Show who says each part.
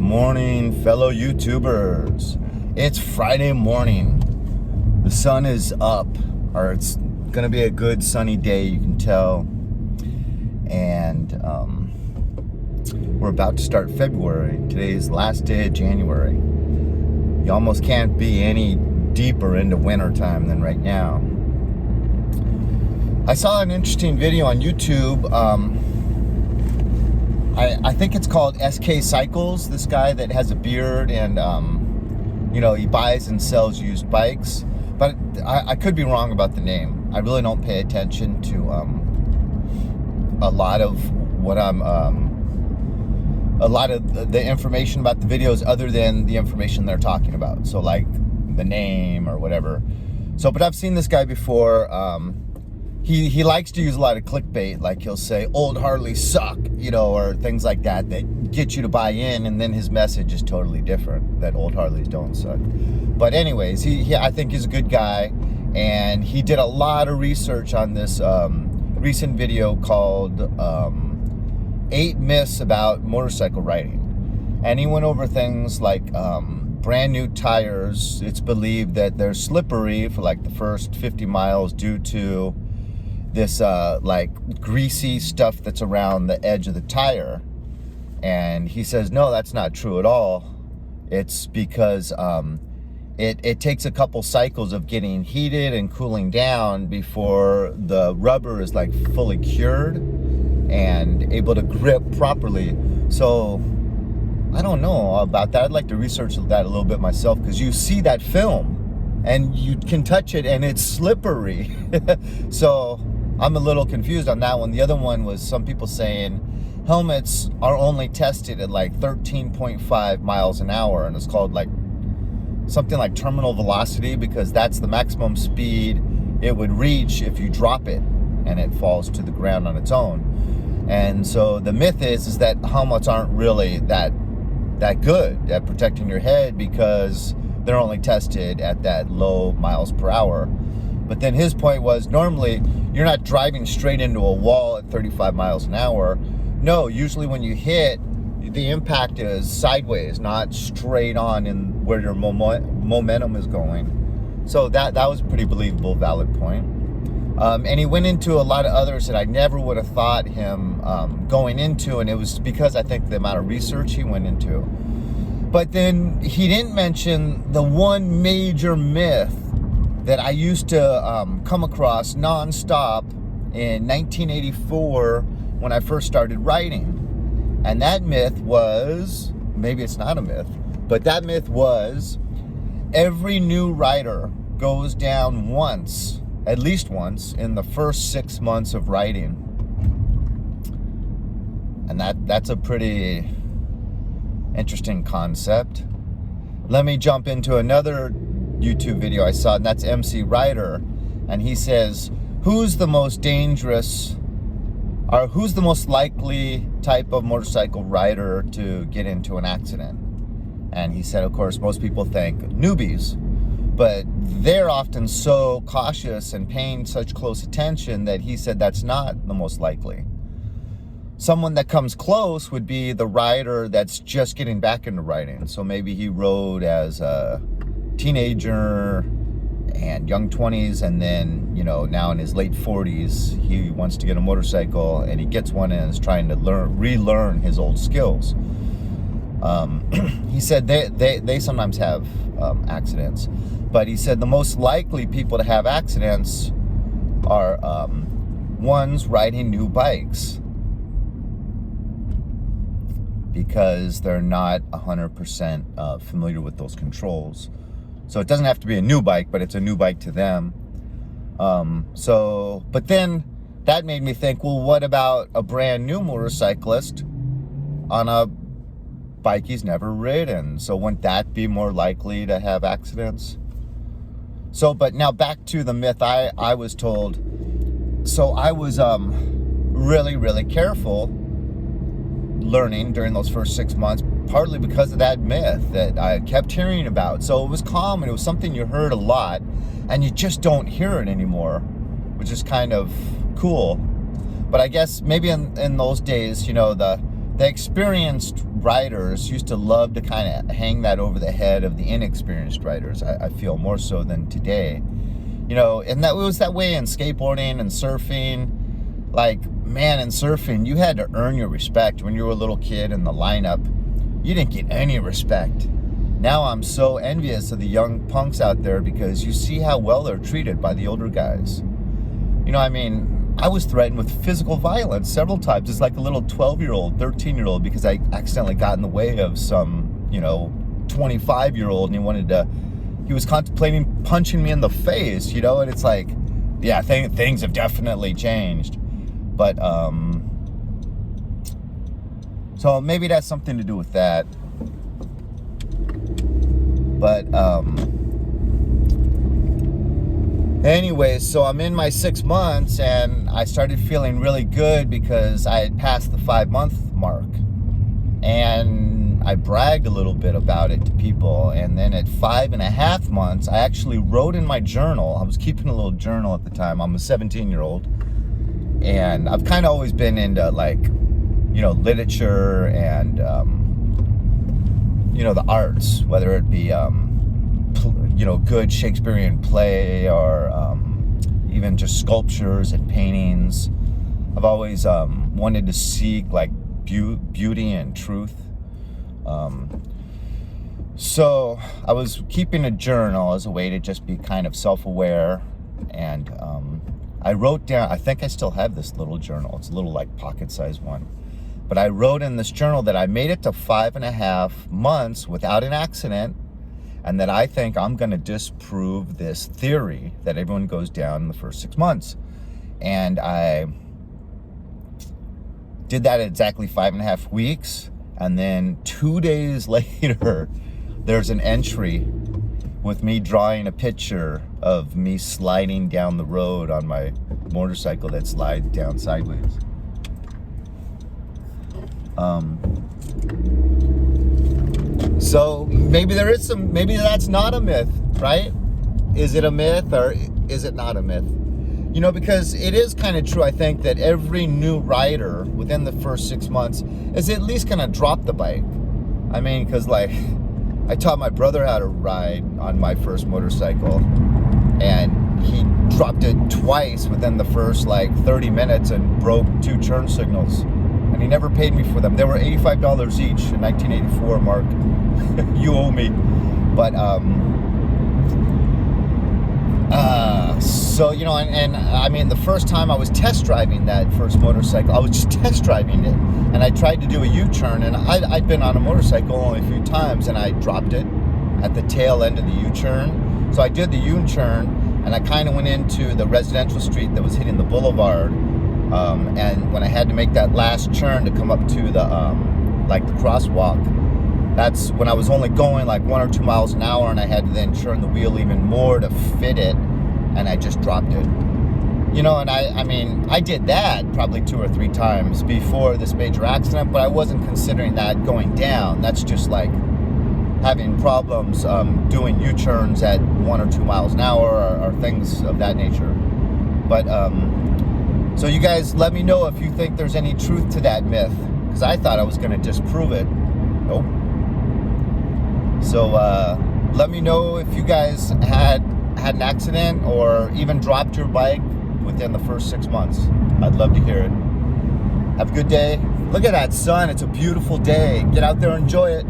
Speaker 1: morning, fellow YouTubers. It's Friday morning. The sun is up, or it's gonna be a good sunny day, you can tell. And we're about to start February. Today's last day of January. You almost can't be any deeper into winter time than right now. I saw an interesting video on YouTube. I think it's called SK Cycles. This guy that has a beard and he buys and sells used bikes. But I could be wrong about the name. I really don't pay attention to a lot of the information about the videos other than the information they're talking about. So like the name or whatever. But I've seen this guy before. He likes to use a lot of clickbait, like he'll say old Harleys suck, or things like that get you to buy in, and then his message is totally different, that old Harleys don't suck. But anyways, I think he's a good guy, and he did a lot of research on this recent video called 8 Myths About Motorcycle Riding. And he went over things like brand new tires. It's believed that they're slippery for like the first 50 miles due to this like greasy stuff that's around the edge of the tire. And he says, no, that's not true at all. It's because it takes a couple cycles of getting heated and cooling down before the rubber is like fully cured and able to grip properly. So I don't know about that. I'd like to research that a little bit myself, because you see that film and you can touch it and it's slippery. So I'm a little confused on that one. The other one was some people saying helmets are only tested at like 13.5 miles an hour, and it's called like something like terminal velocity, because that's the maximum speed it would reach if you drop it and it falls to the ground on its own. And so the myth is that helmets aren't really that good at protecting your head, because they're only tested at that low miles per hour. But then his point was, normally you're not driving straight into a wall at 35 miles an hour. No, usually when you hit, the impact is sideways, not straight on in where your momentum is going. So that was a pretty believable, valid point. And he went into a lot of others that I never would have thought him going into, and it was because I think the amount of research he went into. But then he didn't mention the one major myth that I used to come across nonstop in 1984 when I first started writing. And that myth was, maybe it's not a myth, but that myth was, every new writer goes down once, at least once, in the first 6 months of writing. And that's a pretty interesting concept. Let me jump into another YouTube video I saw, and that's MC Rider, and he says, who's the most dangerous, or who's the most likely type of motorcycle rider to get into an accident? And he said, of course, most people think newbies, but they're often so cautious and paying such close attention that he said that's not the most likely. Someone that comes close would be the rider that's just getting back into riding. So maybe he rode as a teenager and young 20s, and then now in his late 40s he wants to get a motorcycle, and he gets one and is trying to relearn his old skills. He said they sometimes have accidents, but he said the most likely people to have accidents are ones riding new bikes, because they're not 100% familiar with those controls. So it doesn't have to be a new bike, but it's a new bike to them. But then that made me think, well, what about a brand new motorcyclist on a bike he's never ridden? So wouldn't that be more likely to have accidents? But now back to the myth I was told. So I was really, really careful learning during those first 6 months, partly because of that myth that I kept hearing about. So it was common. It was something you heard a lot, and you just don't hear it anymore, which is kind of cool. But I guess maybe in those days, the the experienced riders used to love to kind of hang that over the head of the inexperienced riders. I feel more so than today, you know, and that was that way in skateboarding and surfing. Like, man, in surfing, you had to earn your respect. When you were a little kid in the lineup, you didn't get any respect. Now I'm so envious of the young punks out there because you see how well they're treated by the older guys. You know, I mean, I was threatened with physical violence several times. It's like a little 12-year-old, 13-year-old, because I accidentally got in the way of some, you know, 25-year-old, and he was contemplating punching me in the face, you know, and it's like, yeah, things have definitely changed. But, so maybe that's something to do with that. But, anyway, so I'm in my 6 months, and I started feeling really good because I had passed the 5-month mark. And I bragged a little bit about it to people. And then at 5.5 months, I actually wrote in my journal. I was keeping a little journal at the time. I'm a 17-year-old. And I've kind of always been into, like, you know, literature and, you know, the arts, whether it be, you know, good Shakespearean play or even just sculptures and paintings. I've always wanted to seek, like, beauty and truth. So I was keeping a journal as a way to just be kind of self-aware. And I wrote down, I think I still have this little journal. It's a little, like, pocket-sized one. But I wrote in this journal that I made it to 5.5 months without an accident, and that I think I'm going to disprove this theory that everyone goes down in the first 6 months. And I did that at exactly 5.5 weeks. And then 2 days later, there's an entry with me drawing a picture of me sliding down the road on my motorcycle that slides down sideways. So maybe maybe that's not a myth, right? Is it a myth or is it not a myth? You know, because it is kind of true, I think, that every new rider within the first 6 months is at least going to drop the bike. I mean, because, like, I taught my brother how to ride on my first motorcycle, and he dropped it twice within the first, like, 30 minutes and broke 2 turn signals. And he never paid me for them. They were $85 each in 1984, Mark. You owe me. But, so, you know, and I mean, the first time I was test driving that first motorcycle, I was just test driving it. And I tried to do a U-turn, and I'd been on a motorcycle only a few times, and I dropped it at the tail end of the U-turn. So I did the U-turn, and I kind of went into the residential street that was hitting the boulevard. And when I had to make that last turn to come up to the, like, the crosswalk, that's when I was only going like 1 or 2 miles an hour, and I had to then turn the wheel even more to fit it, and I just dropped it. You know, and I mean, I did that probably 2 or 3 times before this major accident, but I wasn't considering that going down. That's just like having problems doing U-turns at 1 or 2 miles an hour or things of that nature. But, so you guys let me know if you think there's any truth to that myth, because I thought I was going to disprove it. Nope. So let me know if you guys had an accident or even dropped your bike within the first 6 months. I'd love to hear it. Have a good day. Look at that sun. It's a beautiful day. Get out there and enjoy it.